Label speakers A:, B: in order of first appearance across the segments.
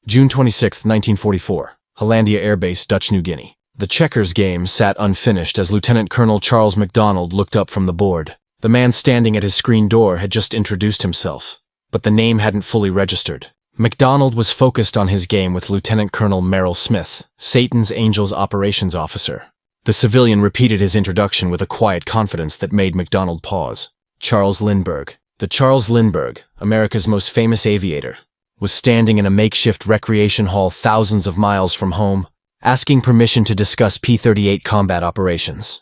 A: June 26, 1944, Hollandia Airbase, Dutch New Guinea. The checkers game sat unfinished as Lieutenant Colonel Charles MacDonald looked up from the board. The man standing at his screen door had just introduced himself, but the name hadn't fully registered. MacDonald was focused on his game with Lieutenant Colonel Merrill Smith, Satan's Angels operations officer. The civilian repeated his introduction with a quiet confidence that made MacDonald pause. Charles Lindbergh. The Charles Lindbergh, America's most famous aviator, was standing in a makeshift recreation hall thousands of miles from home, asking permission to discuss P-38 combat operations.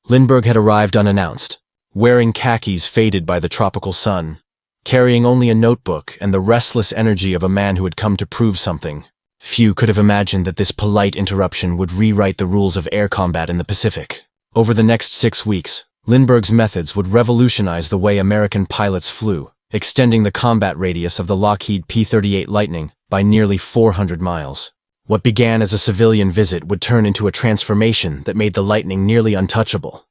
A: Lindbergh had arrived unannounced, wearing khakis faded by the tropical sun, carrying only a notebook and the restless energy of a man who had come to prove something. Few could have imagined that this polite interruption would rewrite the rules of air combat in the Pacific. Over the next 6 weeks, Lindbergh's methods would revolutionize the way American pilots flew, extending the combat radius of the Lockheed P-38 Lightning by nearly 400 miles. What began as a civilian visit would turn into a transformation that made the Lightning nearly untouchable.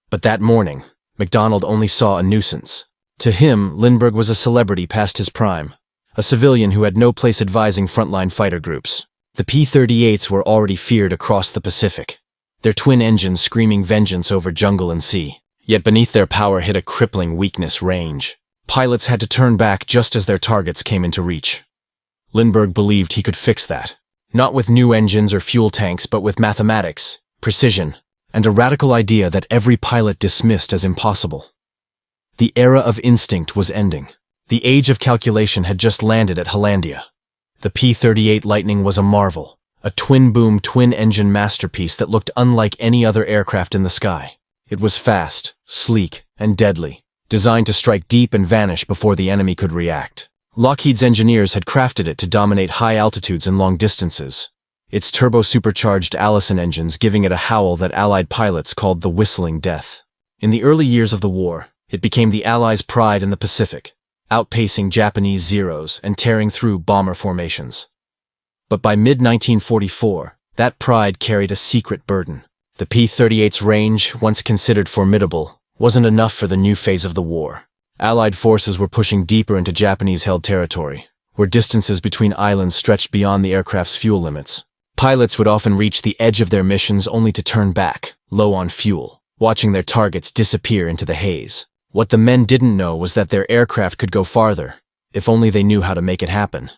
A: But that morning, MacDonald only saw a nuisance. To him, Lindbergh was a celebrity past his prime, a civilian who had no place advising frontline fighter groups. The P-38s were already feared across the Pacific, their twin engines screaming vengeance over jungle and sea. Yet beneath their power hid a crippling weakness: range. Pilots had to turn back just as their targets came into reach. Lindbergh believed he could fix that, not with new engines or fuel tanks, but with mathematics, precision, and a radical idea that every pilot dismissed as impossible. The era of instinct was ending. The age of calculation had just landed at Hollandia. The P-38 Lightning was a marvel, a twin-boom, twin-engine masterpiece that looked unlike any other aircraft in the sky. It was fast, sleek, and deadly, designed to strike deep and vanish before the enemy could react. Lockheed's engineers had crafted it to dominate high altitudes and long distances, its turbo-supercharged Allison engines giving it a howl that Allied pilots called the Whistling Death. In the early years of the war, it became the Allies' pride in the Pacific, outpacing Japanese Zeros and tearing through bomber formations. But by mid-1944, that pride carried a secret burden. The P-38's range, once considered formidable, wasn't enough for the new phase of the war. Allied forces were pushing deeper into Japanese-held territory, where distances between islands stretched beyond the aircraft's fuel limits. Pilots would often reach the edge of their missions only to turn back, low on fuel, watching their targets disappear into the haze. What the men didn't know was that their aircraft could go farther, if only they knew how to make it happen.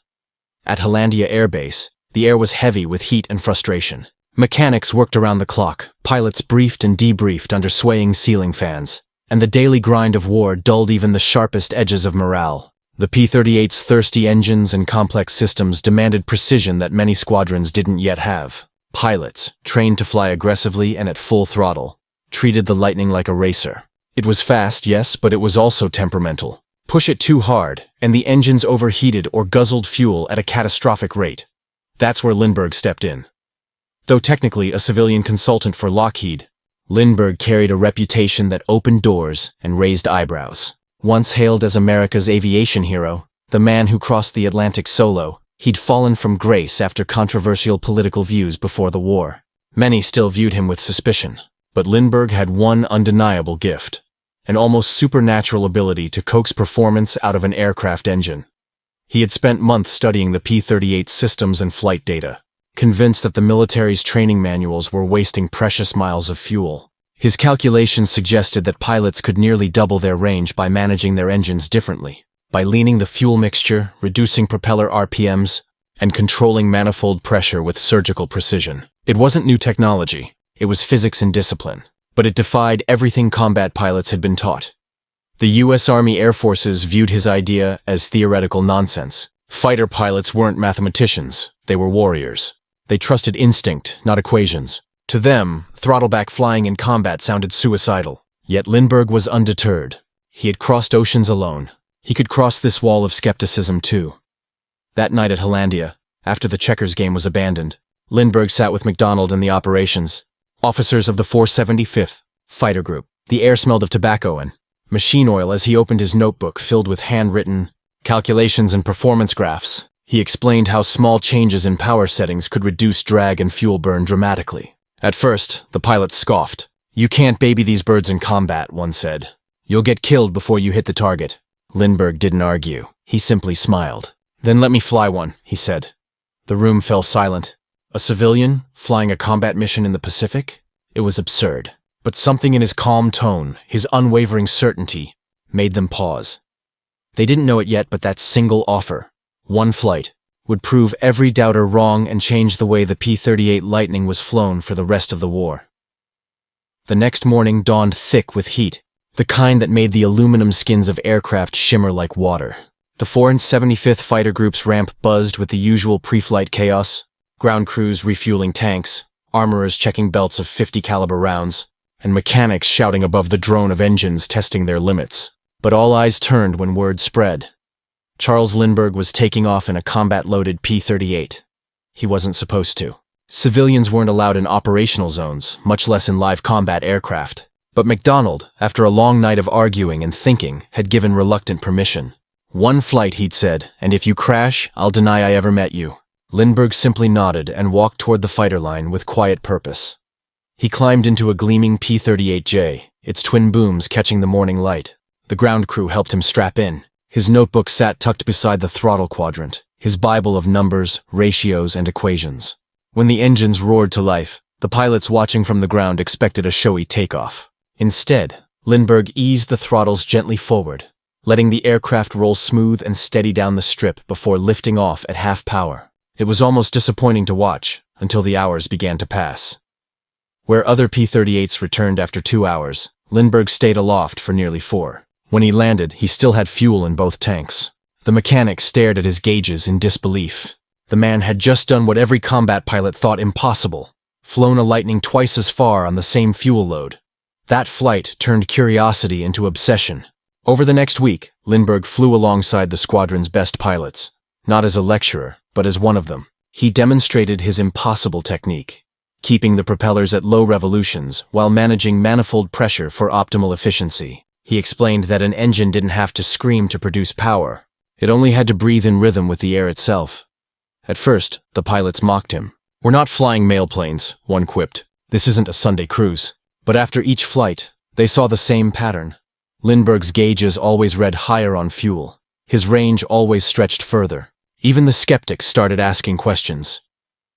A: At Hollandia Air Base, the air was heavy with heat and frustration. Mechanics worked around the clock, pilots briefed and debriefed under swaying ceiling fans, and the daily grind of war dulled even the sharpest edges of morale. The P-38's thirsty engines and complex systems demanded precision that many squadrons didn't yet have. Pilots, trained to fly aggressively and at full throttle, treated the Lightning like a racer. It was fast, yes, but it was also temperamental. Push it too hard, and the engines overheated or guzzled fuel at a catastrophic rate. That's where Lindbergh stepped in. Though technically a civilian consultant for Lockheed, Lindbergh carried a reputation that opened doors and raised eyebrows. Once hailed as America's aviation hero, the man who crossed the Atlantic solo, he'd fallen from grace after controversial political views before the war. Many still viewed him with suspicion, but Lindbergh had one undeniable gift: an almost supernatural ability to coax performance out of an aircraft engine. He had spent months studying the P-38 systems and flight data, convinced that the military's training manuals were wasting precious miles of fuel. His calculations suggested that pilots could nearly double their range by managing their engines differently, by leaning the fuel mixture, reducing propeller RPMs, and controlling manifold pressure with surgical precision. It wasn't new technology, it was physics and discipline, but it defied everything combat pilots had been taught. The U.S. Army Air Forces viewed his idea as theoretical nonsense. Fighter pilots weren't mathematicians, they were warriors. They trusted instinct, not equations. To them, throttle-back flying in combat sounded suicidal. Yet Lindbergh was undeterred. He had crossed oceans alone. He could cross this wall of skepticism too. That night at Hollandia, after the checkers game was abandoned, Lindbergh sat with MacDonald and the operations officers of the 475th Fighter Group. The air smelled of tobacco and machine oil as he opened his notebook filled with handwritten calculations and performance graphs. He explained how small changes in power settings could reduce drag and fuel burn dramatically. At first, the pilots scoffed. "You can't baby these birds in combat," one said. "You'll get killed before you hit the target." Lindbergh didn't argue. He simply smiled. "Then let me fly one," he said. The room fell silent. A civilian, flying a combat mission in the Pacific? It was absurd. But something in his calm tone, his unwavering certainty, made them pause. They didn't know it yet, but that single offer, one flight, would prove every doubter wrong and change the way the P-38 Lightning was flown for the rest of the war. The next morning dawned thick with heat, the kind that made the aluminum skins of aircraft shimmer like water. The 475th Fighter Group's ramp buzzed with the usual pre-flight chaos, ground crews refueling tanks, armorers checking belts of 50 caliber rounds, and mechanics shouting above the drone of engines testing their limits. But all eyes turned when word spread. Charles Lindbergh was taking off in a combat-loaded P-38. He wasn't supposed to. Civilians weren't allowed in operational zones, much less in live combat aircraft. But MacDonald, after a long night of arguing and thinking, had given reluctant permission. "One flight," he'd said, "and if you crash, I'll deny I ever met you." Lindbergh simply nodded and walked toward the fighter line with quiet purpose. He climbed into a gleaming P-38J, its twin booms catching the morning light. The ground crew helped him strap in. His notebook sat tucked beside the throttle quadrant, his Bible of numbers, ratios, and equations. When the engines roared to life, the pilots watching from the ground expected a showy takeoff. Instead, Lindbergh eased the throttles gently forward, letting the aircraft roll smooth and steady down the strip before lifting off at half power. It was almost disappointing to watch, until the hours began to pass. Where other P-38s returned after 2 hours, Lindbergh stayed aloft for nearly 4. When he landed, he still had fuel in both tanks. The mechanic stared at his gauges in disbelief. The man had just done what every combat pilot thought impossible, flown a Lightning twice as far on the same fuel load. That flight turned curiosity into obsession. Over the next week, Lindbergh flew alongside the squadron's best pilots, not as a lecturer, but as one of them. He demonstrated his impossible technique, keeping the propellers at low revolutions while managing manifold pressure for optimal efficiency. He explained that an engine didn't have to scream to produce power. It only had to breathe in rhythm with the air itself. At first, the pilots mocked him. "We're not flying mail planes," one quipped. "This isn't a Sunday cruise." But after each flight, they saw the same pattern. Lindbergh's gauges always read higher on fuel. His range always stretched further. Even the skeptics started asking questions.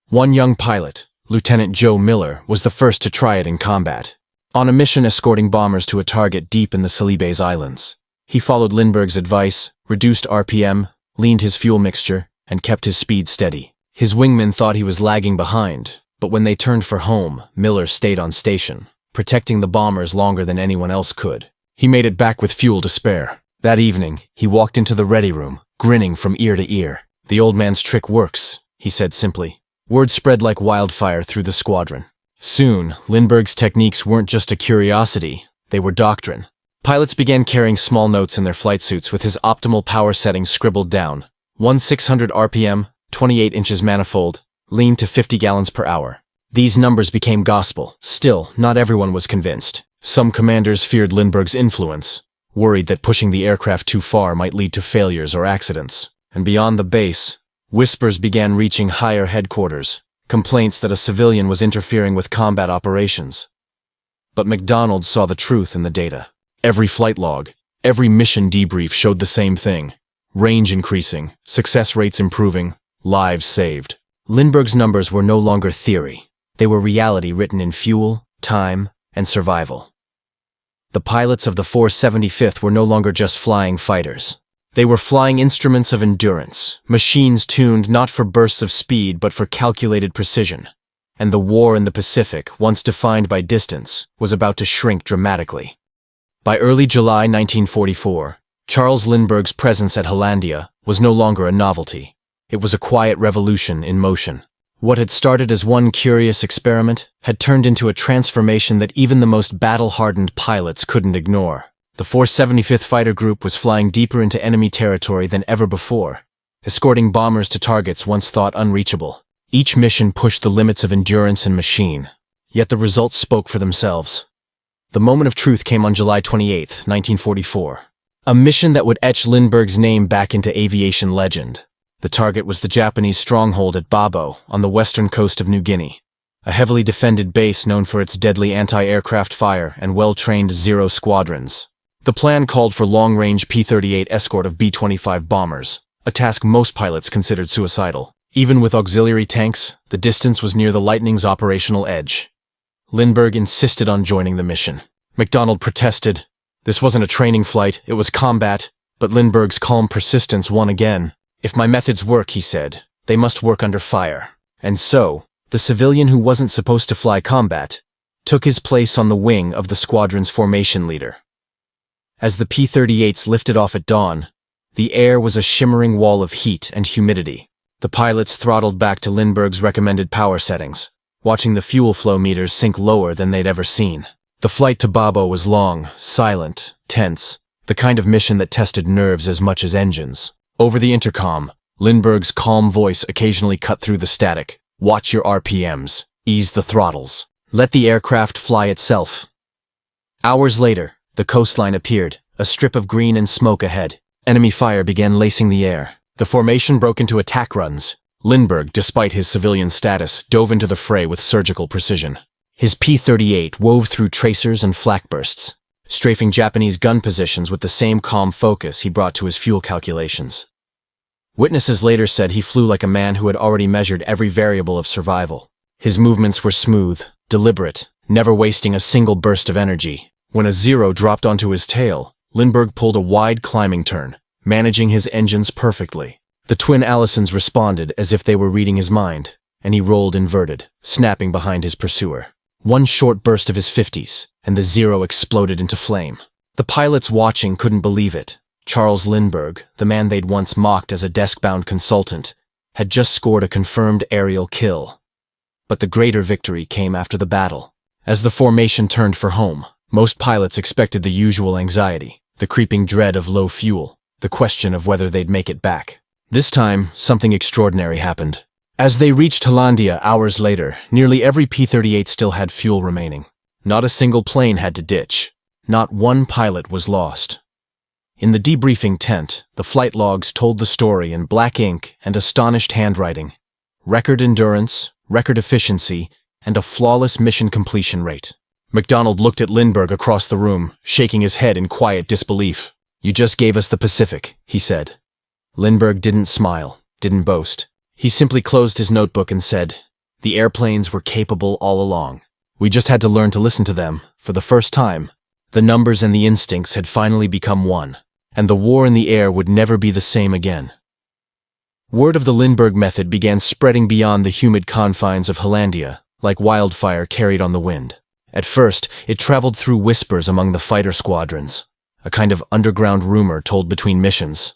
A: One young pilot, Lieutenant Joe Miller, was the first to try it in combat. On a mission escorting bombers to a target deep in the Celebes Islands. He followed Lindbergh's advice, reduced RPM, leaned his fuel mixture, and kept his speed steady. His wingmen thought he was lagging behind, but when they turned for home, Miller stayed on station, protecting the bombers longer than anyone else could. He made it back with fuel to spare. That evening, he walked into the ready room, grinning from ear to ear. "The old man's trick works," he said simply. Word spread like wildfire through the squadron. Soon, Lindbergh's techniques weren't just a curiosity, they were doctrine. Pilots began carrying small notes in their flight suits with his optimal power settings scribbled down. 1600 RPM, 28 inches manifold, lean to 50 gallons per hour. These numbers became gospel. Still, not everyone was convinced. Some commanders feared Lindbergh's influence, worried that pushing the aircraft too far might lead to failures or accidents. And beyond the base, whispers began reaching higher headquarters, complaints that a civilian was interfering with combat operations. But MacDonald saw the truth in the data. Every flight log, every mission debrief showed the same thing. Range increasing, success rates improving, lives saved. Lindbergh's numbers were no longer theory. They were reality written in fuel, time, and survival. The pilots of the 475th were no longer just flying fighters. They were flying instruments of endurance, machines tuned not for bursts of speed but for calculated precision. And the war in the Pacific, once defined by distance, was about to shrink dramatically. By early July 1944, Charles Lindbergh's presence at Hollandia was no longer a novelty. It was a quiet revolution in motion. What had started as one curious experiment had turned into a transformation that even the most battle-hardened pilots couldn't ignore. The 475th Fighter Group was flying deeper into enemy territory than ever before, escorting bombers to targets once thought unreachable. Each mission pushed the limits of endurance and machine, yet the results spoke for themselves. The moment of truth came on July 28, 1944. A mission that would etch Lindbergh's name back into aviation legend. The target was the Japanese stronghold at Babo, on the western coast of New Guinea, a heavily defended base known for its deadly anti-aircraft fire and well-trained Zero squadrons. The plan called for long-range P-38 escort of B-25 bombers, a task most pilots considered suicidal. Even with auxiliary tanks, the distance was near the Lightning's operational edge. Lindbergh insisted on joining the mission. MacDonald protested. This wasn't a training flight, it was combat, but Lindbergh's calm persistence won again. If my methods work, he said, they must work under fire. And so, the civilian who wasn't supposed to fly combat took his place on the wing of the squadron's formation leader. As the P-38s lifted off at dawn, the air was a shimmering wall of heat and humidity. The pilots throttled back to Lindbergh's recommended power settings, watching the fuel flow meters sink lower than they'd ever seen. The flight to Babo was long, silent, tense, the kind of mission that tested nerves as much as engines. Over the intercom, Lindbergh's calm voice occasionally cut through the static. Watch your RPMs. Ease the throttles. Let the aircraft fly itself. Hours later, the coastline appeared, a strip of green and smoke ahead. Enemy fire began lacing the air. The formation broke into attack runs. Lindbergh, despite his civilian status, dove into the fray with surgical precision. His P-38 wove through tracers and flak bursts, strafing Japanese gun positions with the same calm focus he brought to his fuel calculations. Witnesses later said he flew like a man who had already measured every variable of survival. His movements were smooth, deliberate, never wasting a single burst of energy. When a Zero dropped onto his tail, Lindbergh pulled a wide climbing turn, managing his engines perfectly. The twin Allisons responded as if they were reading his mind, and he rolled inverted, snapping behind his pursuer. One short burst of his 50s, and the Zero exploded into flame. The pilots watching couldn't believe it. Charles Lindbergh, the man they'd once mocked as a desk-bound consultant, had just scored a confirmed aerial kill. But the greater victory came after the battle. As the formation turned for home, most pilots expected the usual anxiety, the creeping dread of low fuel, the question of whether they'd make it back. This time, something extraordinary happened. As they reached Hollandia hours later, nearly every P-38 still had fuel remaining. Not a single plane had to ditch. Not one pilot was lost. In the debriefing tent, the flight logs told the story in black ink and astonished handwriting. Record endurance, record efficiency, and a flawless mission completion rate. MacDonald looked at Lindbergh across the room, shaking his head in quiet disbelief. "You just gave us the Pacific," he said. Lindbergh didn't smile, didn't boast. He simply closed his notebook and said, "The airplanes were capable all along. We just had to learn to listen to them. For the first time, the numbers and the instincts had finally become one, and the war in the air would never be the same again." Word of the Lindbergh method began spreading beyond the humid confines of Hollandia, like wildfire carried on the wind. At first, it traveled through whispers among the fighter squadrons, a kind of underground rumor told between missions.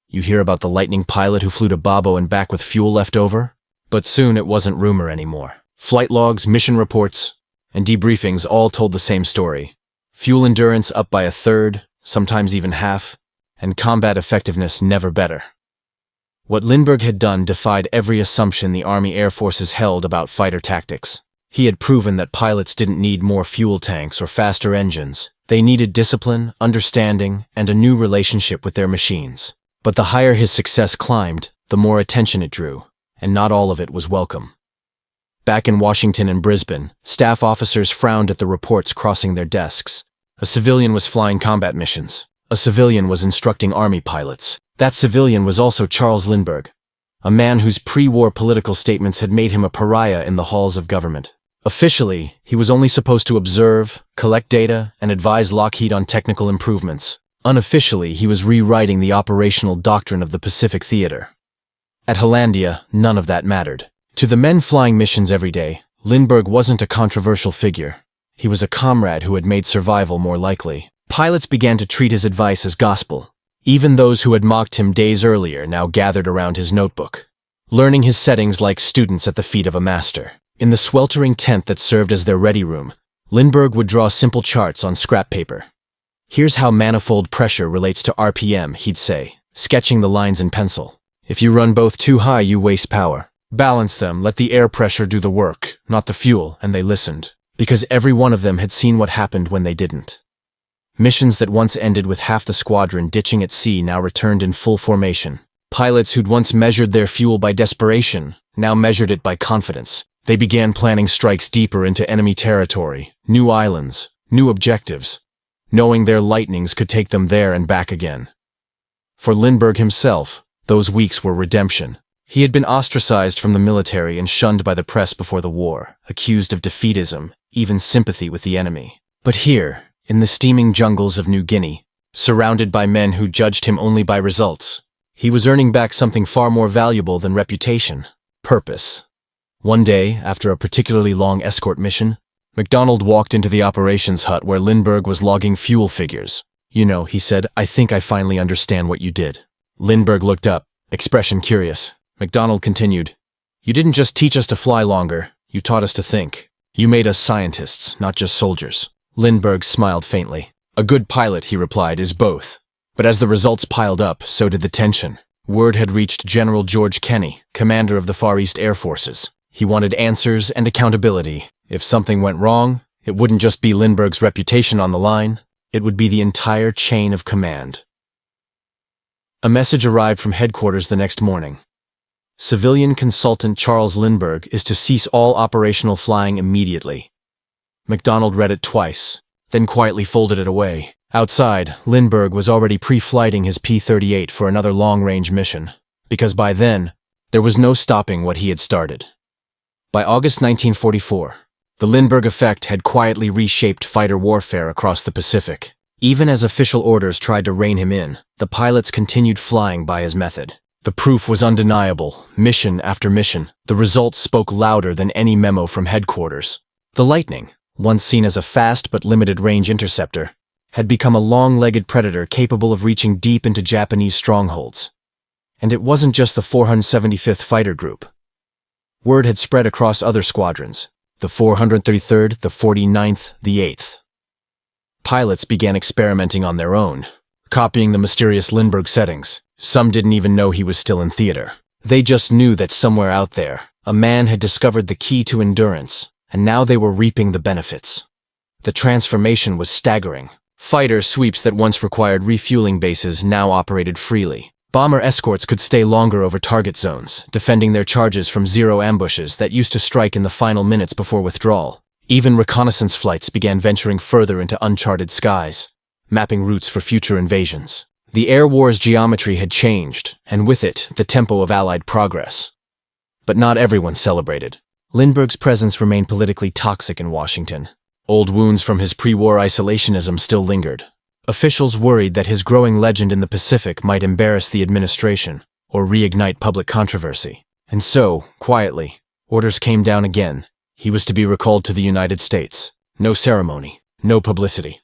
A: You hear about the Lightning pilot who flew to Babo and back with fuel left over? But soon it wasn't rumor anymore. Flight logs, mission reports, and debriefings all told the same story. Fuel endurance up by a third, sometimes even half, and combat effectiveness never better. What Lindbergh had done defied every assumption the Army Air Forces held about fighter tactics. He had proven that pilots didn't need more fuel tanks or faster engines. They needed discipline, understanding, and a new relationship with their machines. But the higher his success climbed, the more attention it drew, and not all of it was welcome. Back in Washington and Brisbane, staff officers frowned at the reports crossing their desks. A civilian was flying combat missions. A civilian was instructing Army pilots. That civilian was also Charles Lindbergh, a man whose pre-war political statements had made him a pariah in the halls of government. Officially, he was only supposed to observe, collect data, and advise Lockheed on technical improvements. Unofficially, he was rewriting the operational doctrine of the Pacific Theater. At Hollandia, none of that mattered. To the men flying missions every day, Lindbergh wasn't a controversial figure. He was a comrade who had made survival more likely. Pilots began to treat his advice as gospel. Even those who had mocked him days earlier now gathered around his notebook, learning his settings like students at the feet of a master. In the sweltering tent that served as their ready room, Lindbergh would draw simple charts on scrap paper. "Here's how manifold pressure relates to RPM," he'd say, sketching the lines in pencil. "If you run both too high, you waste power. Balance them, let the air pressure do the work, not the fuel," and they listened, because every one of them had seen what happened when they didn't. Missions that once ended with half the squadron ditching at sea now returned in full formation. Pilots who'd once measured their fuel by desperation now measured it by confidence. They began planning strikes deeper into enemy territory, new islands, new objectives, knowing their Lightnings could take them there and back again. For Lindbergh himself, those weeks were redemption. He had been ostracized from the military and shunned by the press before the war, accused of defeatism, even sympathy with the enemy. But here, in the steaming jungles of New Guinea, surrounded by men who judged him only by results, he was earning back something far more valuable than reputation: purpose. One day, after a particularly long escort mission, MacDonald walked into the operations hut where Lindbergh was logging fuel figures. "You know," he said, "I think I finally understand what you did." Lindbergh looked up, expression curious. MacDonald continued, "You didn't just teach us to fly longer, you taught us to think. You made us scientists, not just soldiers." Lindbergh smiled faintly. "A good pilot," he replied, "is both." But as the results piled up, so did the tension. Word had reached General George Kenney, commander of the Far East Air Forces. He wanted answers and accountability. If something went wrong, it wouldn't just be Lindbergh's reputation on the line, it would be the entire chain of command. A message arrived from headquarters the next morning. Civilian consultant Charles Lindbergh is to cease all operational flying immediately. MacDonald read it twice, then quietly folded it away. Outside, Lindbergh was already pre-flighting his P-38 for another long-range mission, because by then, there was no stopping what he had started. By August 1944, the Lindbergh effect had quietly reshaped fighter warfare across the Pacific. Even as official orders tried to rein him in, the pilots continued flying by his method. The proof was undeniable, mission after mission. The results spoke louder than any memo from headquarters. The Lightning, once seen as a fast but limited-range interceptor, had become a long-legged predator capable of reaching deep into Japanese strongholds. And it wasn't just the 475th Fighter Group. Word had spread across other squadrons, the 433rd, the 49th, the 8th. Pilots began experimenting on their own, copying the mysterious Lindbergh settings. Some didn't even know he was still in theater. They just knew that somewhere out there, a man had discovered the key to endurance, and now they were reaping the benefits. The transformation was staggering. Fighter sweeps that once required refueling bases now operated freely. Bomber escorts could stay longer over target zones, defending their charges from zero ambushes that used to strike in the final minutes before withdrawal. Even reconnaissance flights began venturing further into uncharted skies, mapping routes for future invasions. The air war's geometry had changed, and with it, the tempo of Allied progress. But not everyone celebrated. Lindbergh's presence remained politically toxic in Washington. Old wounds from his pre-war isolationism still lingered. Officials worried that his growing legend in the Pacific might embarrass the administration or reignite public controversy. And so, quietly, orders came down again. He was to be recalled to the United States. No ceremony, no publicity.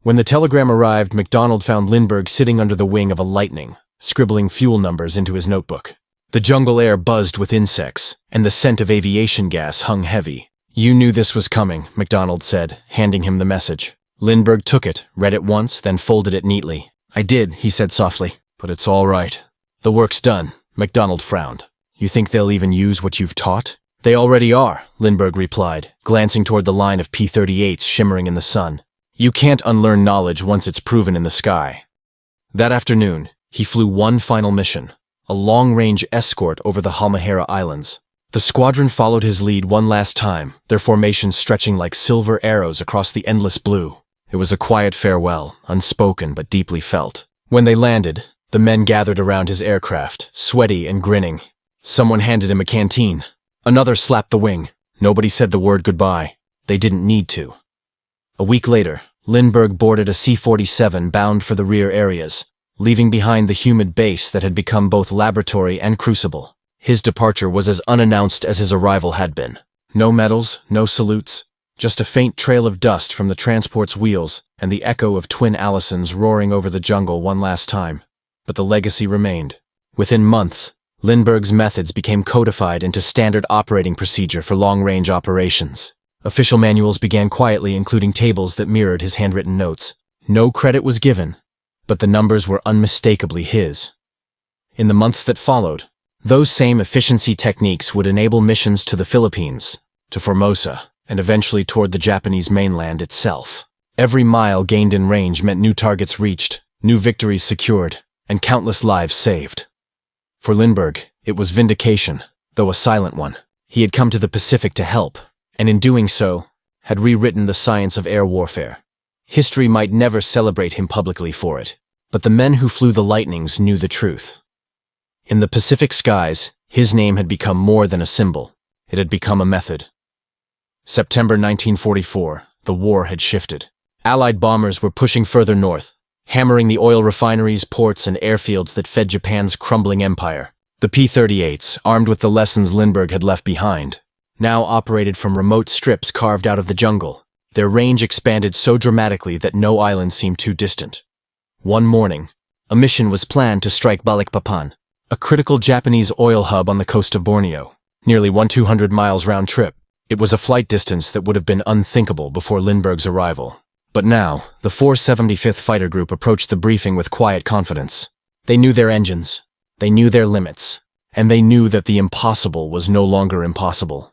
A: When the telegram arrived, MacDonald found Lindbergh sitting under the wing of a Lightning, scribbling fuel numbers into his notebook. The jungle air buzzed with insects, and the scent of aviation gas hung heavy. "You knew this was coming," MacDonald said, handing him the message. Lindbergh took it, read it once, then folded it neatly. "I did," he said softly, "but it's all right. The work's done." MacDonald frowned. "You think they'll even use what you've taught?" "They already are," Lindbergh replied, glancing toward the line of P-38s shimmering in the sun. "You can't unlearn knowledge once it's proven in the sky." That afternoon, he flew one final mission, a long-range escort over the Halmahera Islands. The squadron followed his lead one last time, their formations stretching like silver arrows across the endless blue. It was a quiet farewell, unspoken but deeply felt. When they landed, the men gathered around his aircraft, sweaty and grinning. Someone handed him a canteen. Another slapped the wing. Nobody said the word goodbye. They didn't need to. A week later, Lindbergh boarded a C-47 bound for the rear areas, leaving behind the humid base that had become both laboratory and crucible. His departure was as unannounced as his arrival had been. No medals, no salutes, just a faint trail of dust from the transport's wheels and the echo of twin Allisons roaring over the jungle one last time. But the legacy remained. Within months, Lindbergh's methods became codified into standard operating procedure for long-range operations. Official manuals began quietly including tables that mirrored his handwritten notes. No credit was given, but the numbers were unmistakably his. In the months that followed, those same efficiency techniques would enable missions to the Philippines, to Formosa, and eventually toward the Japanese mainland itself. Every mile gained in range meant new targets reached, new victories secured, and countless lives saved. For Lindbergh, it was vindication, though a silent one. He had come to the Pacific to help, and in doing so, had rewritten the science of air warfare. History might never celebrate him publicly for it, but the men who flew the Lightnings knew the truth. In the Pacific skies, his name had become more than a symbol. It had become a method. September 1944, the war had shifted. Allied bombers were pushing further north, hammering the oil refineries, ports, and airfields that fed Japan's crumbling empire. The P-38s, armed with the lessons Lindbergh had left behind, now operated from remote strips carved out of the jungle. Their range expanded so dramatically that no island seemed too distant. One morning, a mission was planned to strike Balikpapan, a critical Japanese oil hub on the coast of Borneo, nearly 200 miles round trip. It was a flight distance that would have been unthinkable before Lindbergh's arrival. But now, the 475th Fighter Group approached the briefing with quiet confidence. They knew their engines, they knew their limits, and they knew that the impossible was no longer impossible.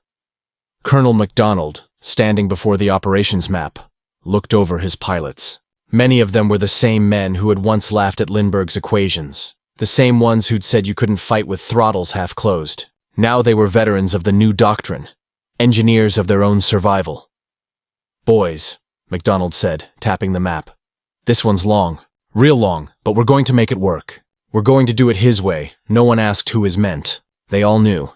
A: Colonel MacDonald, standing before the operations map, looked over his pilots. Many of them were the same men who had once laughed at Lindbergh's equations, the same ones who'd said you couldn't fight with throttles half closed. Now they were veterans of the new doctrine, engineers of their own survival. "Boys," MacDonald said, tapping the map. "This one's long, real long, but we're going to make it work. We're going to do it his way." No one asked who is meant. They all knew.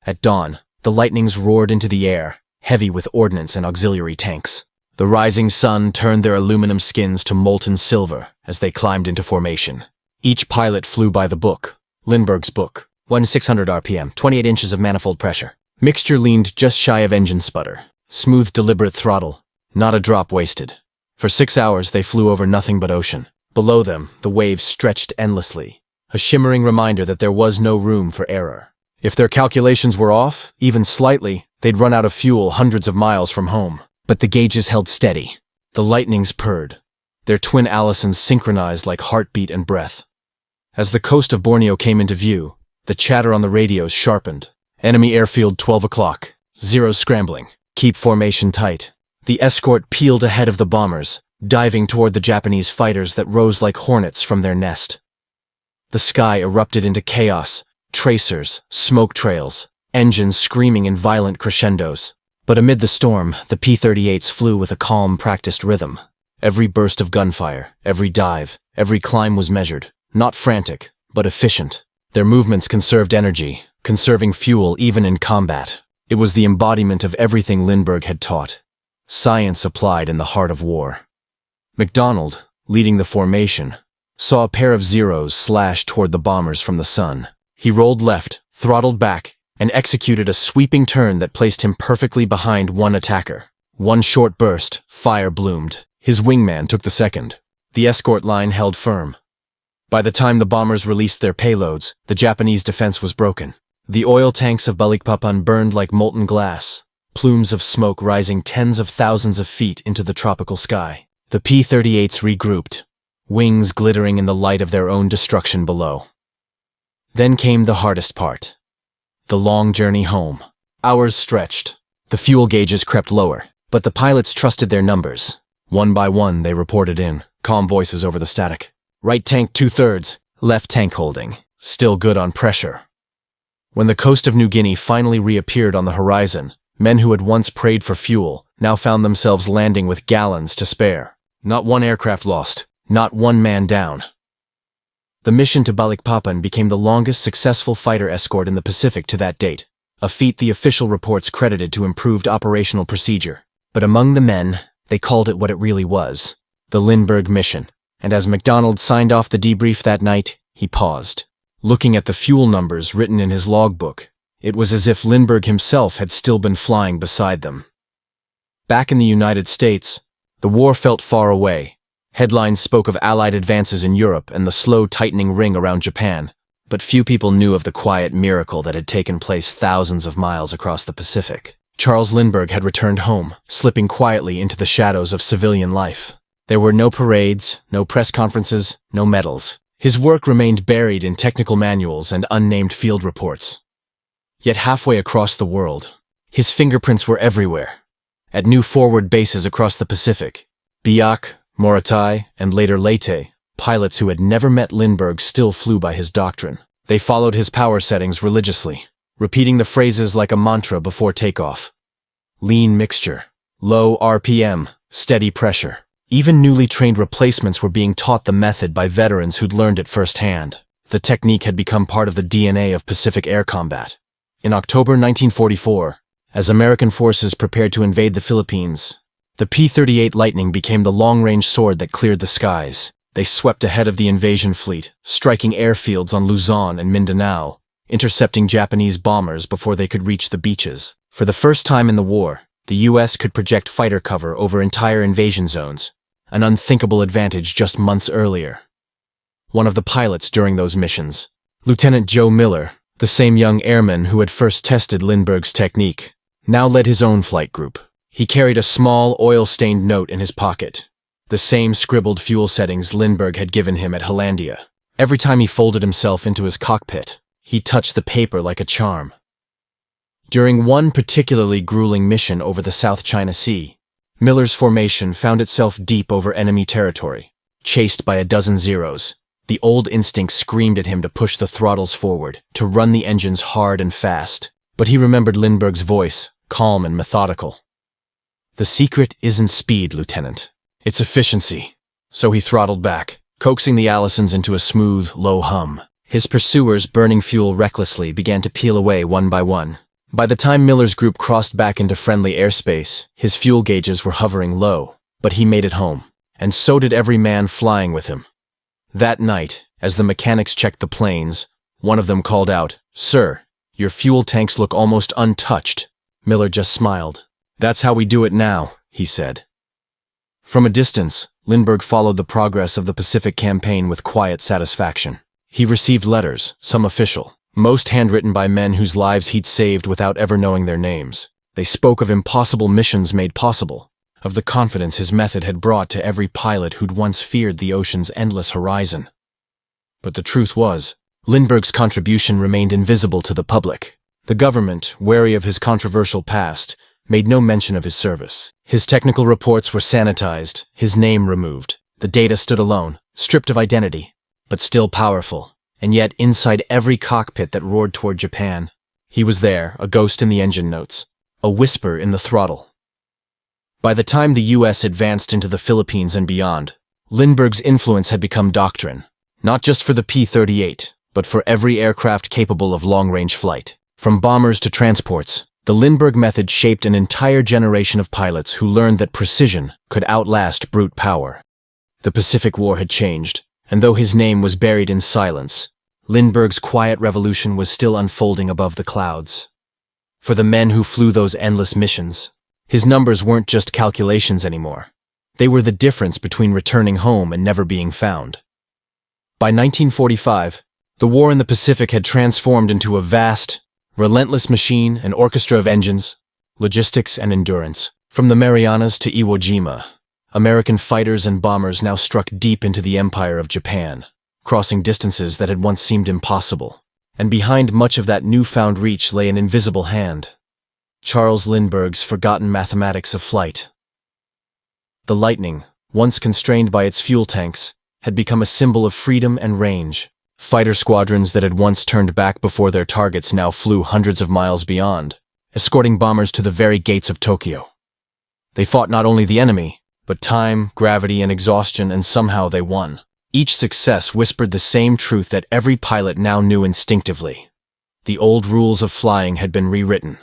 A: At dawn, the lightnings roared into the air, heavy with ordnance and auxiliary tanks. The rising sun turned their aluminum skins to molten silver as they climbed into formation. Each pilot flew by the book, Lindbergh's book. 1600 RPM, 28 inches of manifold pressure. Mixture leaned just shy of engine sputter. Smooth, deliberate throttle. Not a drop wasted. For 6 hours, they flew over nothing but ocean. Below them, the waves stretched endlessly, a shimmering reminder that there was no room for error. If their calculations were off, even slightly, they'd run out of fuel hundreds of miles from home. But the gauges held steady. The lightnings purred. Their twin Allisons synchronized like heartbeat and breath. As the coast of Borneo came into view, the chatter on the radios sharpened. "Enemy airfield 12 o'clock. Zero scrambling. Keep formation tight." The escort peeled ahead of the bombers, diving toward the Japanese fighters that rose like hornets from their nest. The sky erupted into chaos, tracers, smoke trails, engines screaming in violent crescendos. But amid the storm, the P-38s flew with a calm, practiced rhythm. Every burst of gunfire, every dive, every climb was measured, not frantic, but efficient. Their movements conserved energy, conserving fuel even in combat. It was the embodiment of everything Lindbergh had taught. Science applied in the heart of war. MacDonald, leading the formation, saw a pair of zeros slash toward the bombers from the sun. He rolled left, throttled back, and executed a sweeping turn that placed him perfectly behind one attacker. One short burst, fire bloomed. His wingman took the second. The escort line held firm. By the time the bombers released their payloads, the Japanese defense was broken. The oil tanks of Balikpapan burned like molten glass, plumes of smoke rising tens of thousands of feet into the tropical sky. The P-38s regrouped, wings glittering in the light of their own destruction below. Then came the hardest part. The long journey home. Hours stretched. The fuel gauges crept lower, but the pilots trusted their numbers. One by one, they reported in, calm voices over the static. Right tank 2/3, left tank holding, still good on pressure. When the coast of New Guinea finally reappeared on the horizon, men who had once prayed for fuel now found themselves landing with gallons to spare. Not one aircraft lost, not one man down. The mission to Balikpapan became the longest successful fighter escort in the Pacific to that date, a feat the official reports credited to improved operational procedure. But among the men, they called it what it really was, the Lindbergh mission. And as MacDonald signed off the debrief that night, he paused. Looking at the fuel numbers written in his logbook, it was as if Lindbergh himself had still been flying beside them. Back in the United States, the war felt far away. Headlines spoke of Allied advances in Europe and the slow tightening ring around Japan, but few people knew of the quiet miracle that had taken place thousands of miles across the Pacific. Charles Lindbergh had returned home, slipping quietly into the shadows of civilian life. There were no parades, no press conferences, no medals. His work remained buried in technical manuals and unnamed field reports. Yet halfway across the world, his fingerprints were everywhere. At new forward bases across the Pacific, Biak, Morotai, and later Leyte, pilots who had never met Lindbergh still flew by his doctrine. They followed his power settings religiously, repeating the phrases like a mantra before takeoff. Lean mixture, low RPM, steady pressure. Even newly trained replacements were being taught the method by veterans who'd learned it firsthand. The technique had become part of the DNA of Pacific air combat. In October 1944, as American forces prepared to invade the Philippines, the P-38 Lightning became the long-range sword that cleared the skies. They swept ahead of the invasion fleet, striking airfields on Luzon and Mindanao, intercepting Japanese bombers before they could reach the beaches. For the first time in the war, the U.S. could project fighter cover over entire invasion zones, an unthinkable advantage just months earlier. One of the pilots during those missions, Lieutenant Joe Miller, the same young airman who had first tested Lindbergh's technique, now led his own flight group. He carried a small, oil-stained note in his pocket, the same scribbled fuel settings Lindbergh had given him at Hollandia. Every time he folded himself into his cockpit, he touched the paper like a charm. During one particularly grueling mission over the South China Sea, Miller's formation found itself deep over enemy territory. Chased by a dozen Zeros, the old instinct screamed at him to push the throttles forward, to run the engines hard and fast. But he remembered Lindbergh's voice, calm and methodical. "The secret isn't speed, Lieutenant. It's efficiency." So he throttled back, coaxing the Allisons into a smooth, low hum. His pursuers, burning fuel recklessly, began to peel away one by one. By the time Miller's group crossed back into friendly airspace, his fuel gauges were hovering low, but he made it home, and so did every man flying with him. That night, as the mechanics checked the planes, one of them called out, "Sir, your fuel tanks look almost untouched." Miller just smiled. "That's how we do it now," he said. From a distance, Lindbergh followed the progress of the Pacific campaign with quiet satisfaction. He received letters, some official, most handwritten by men whose lives he'd saved without ever knowing their names. They spoke of impossible missions made possible, of the confidence his method had brought to every pilot who'd once feared the ocean's endless horizon. But the truth was, Lindbergh's contribution remained invisible to the public. The government, wary of his controversial past, made no mention of his service. His technical reports were sanitized, his name removed. The data stood alone, stripped of identity, but still powerful. And yet, inside every cockpit that roared toward Japan, he was there, a ghost in the engine notes, a whisper in the throttle. By the time the U.S. advanced into the Philippines and beyond, Lindbergh's influence had become doctrine, not just for the P-38, but for every aircraft capable of long-range flight. From bombers to transports, the Lindbergh method shaped an entire generation of pilots who learned that precision could outlast brute power. The Pacific War had changed, and though his name was buried in silence, Lindbergh's quiet revolution was still unfolding above the clouds. For the men who flew those endless missions, his numbers weren't just calculations anymore. They were the difference between returning home and never being found. By 1945, the war in the Pacific had transformed into a vast, relentless machine, an orchestra of engines, logistics, and endurance. From the Marianas to Iwo Jima, American fighters and bombers now struck deep into the empire of Japan, crossing distances that had once seemed impossible. And behind much of that newfound reach lay an invisible hand, Charles Lindbergh's forgotten mathematics of flight. The Lightning, once constrained by its fuel tanks, had become a symbol of freedom and range. Fighter squadrons that had once turned back before their targets now flew hundreds of miles beyond, escorting bombers to the very gates of Tokyo. They fought not only the enemy, but time, gravity, and exhaustion, and somehow they won. Each success whispered the same truth that every pilot now knew instinctively. The old rules of flying had been rewritten.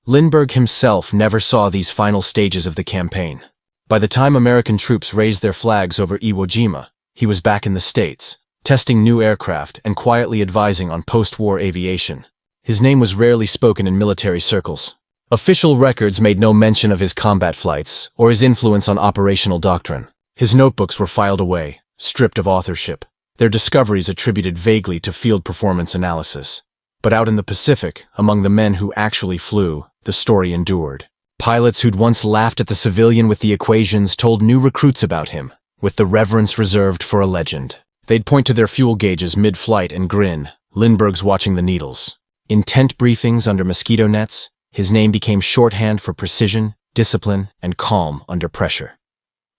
A: Lindbergh himself never saw these final stages of the campaign. By the time American troops raised their flags over Iwo Jima, he was back in the States, testing new aircraft and quietly advising on post-war aviation. His name was rarely spoken in military circles. Official records made no mention of his combat flights or his influence on operational doctrine. His notebooks were filed away, stripped of authorship, their discoveries attributed vaguely to field performance analysis. But out in the Pacific, among the men who actually flew, the story endured. Pilots who'd once laughed at the civilian with the equations told new recruits about him, with the reverence reserved for a legend. They'd point to their fuel gauges mid-flight and grin, Lindbergh's watching the needles. In tent briefings under mosquito nets, his name became shorthand for precision, discipline, and calm under pressure.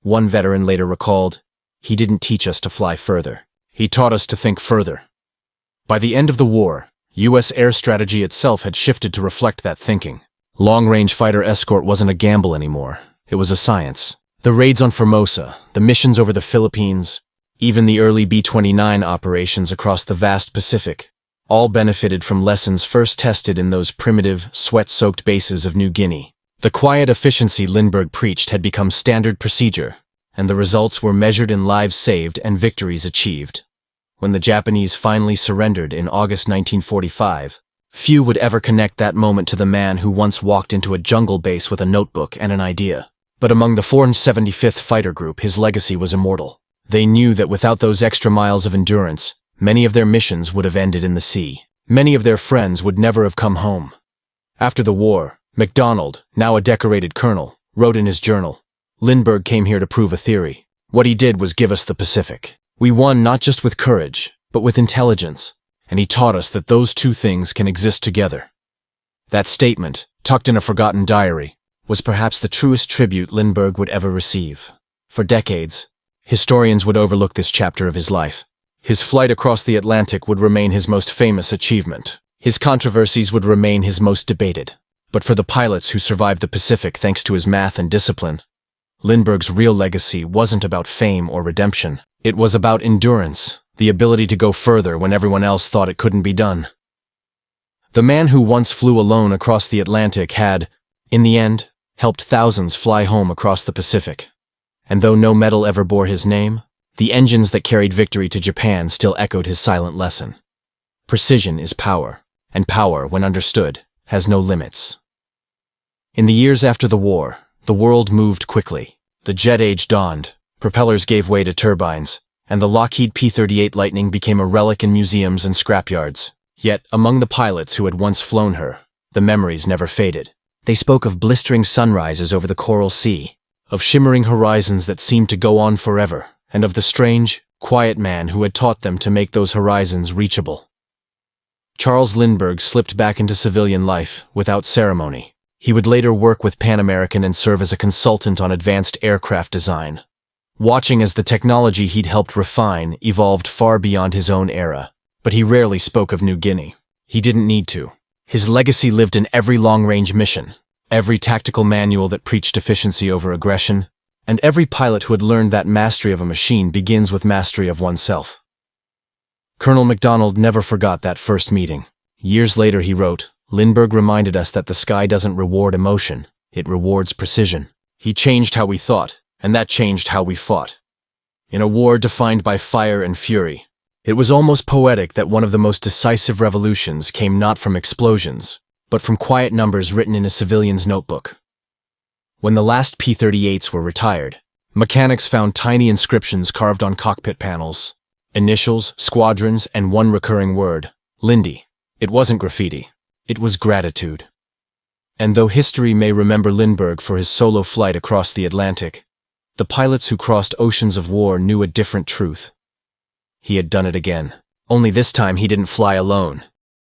A: One veteran later recalled, "He didn't teach us to fly further. He taught us to think further." By the end of the war, U.S. air strategy itself had shifted to reflect that thinking. Long-range fighter escort wasn't a gamble anymore. It was a science. The raids on Formosa, the missions over the Philippines, Even the early B-29 operations across the vast Pacific all benefited from lessons first tested in those primitive, sweat-soaked bases of New Guinea. The quiet efficiency Lindbergh preached had become standard procedure, and the results were measured in lives saved and victories achieved. When the Japanese finally surrendered in August 1945, few would ever connect that moment to the man who once walked into a jungle base with a notebook and an idea. But among the 475th Fighter Group, his legacy was immortal. They knew that without those extra miles of endurance, many of their missions would have ended in the sea. Many of their friends would never have come home. After the war, MacDonald, now a decorated colonel, wrote in his journal, "Lindbergh came here to prove a theory. What he did was give us the Pacific. We won not just with courage, but with intelligence, and he taught us that those two things can exist together." That statement, tucked in a forgotten diary, was perhaps the truest tribute Lindbergh would ever receive. For decades, historians would overlook this chapter of his life. His flight across the Atlantic would remain his most famous achievement. His controversies would remain his most debated. But for the pilots who survived the Pacific thanks to his math and discipline, Lindbergh's real legacy wasn't about fame or redemption. It was about endurance, the ability to go further when everyone else thought it couldn't be done. The man who once flew alone across the Atlantic had, in the end, helped thousands fly home across the Pacific. And though no medal ever bore his name, the engines that carried victory to Japan still echoed his silent lesson. Precision is power, and power, when understood, has no limits. In the years after the war, the world moved quickly. The jet age dawned, propellers gave way to turbines, and the Lockheed P-38 Lightning became a relic in museums and scrapyards. Yet, among the pilots who had once flown her, the memories never faded. They spoke of blistering sunrises over the Coral Sea, of shimmering horizons that seemed to go on forever, and of the strange, quiet man who had taught them to make those horizons reachable. Charles Lindbergh slipped back into civilian life without ceremony. He would later work with Pan American and serve as a consultant on advanced aircraft design, watching as the technology he'd helped refine evolved far beyond his own era. But he rarely spoke of New Guinea. He didn't need to. His legacy lived in every long-range mission, every tactical manual that preached efficiency over aggression, and every pilot who had learned that mastery of a machine begins with mastery of oneself. Colonel MacDonald never forgot that first meeting. Years later he wrote, "Lindbergh reminded us that the sky doesn't reward emotion, it rewards precision. He changed how we thought, and that changed how we fought. In a war defined by fire and fury, it was almost poetic that one of the most decisive revolutions came not from explosions, but from quiet numbers written in a civilian's notebook." When the last P-38s were retired, mechanics found tiny inscriptions carved on cockpit panels, initials, squadrons, and one recurring word, Lindy. It wasn't graffiti. It was gratitude. And though history may remember Lindbergh for his solo flight across the Atlantic, the pilots who crossed oceans of war knew a different truth. He had done it again. Only this time he didn't fly alone.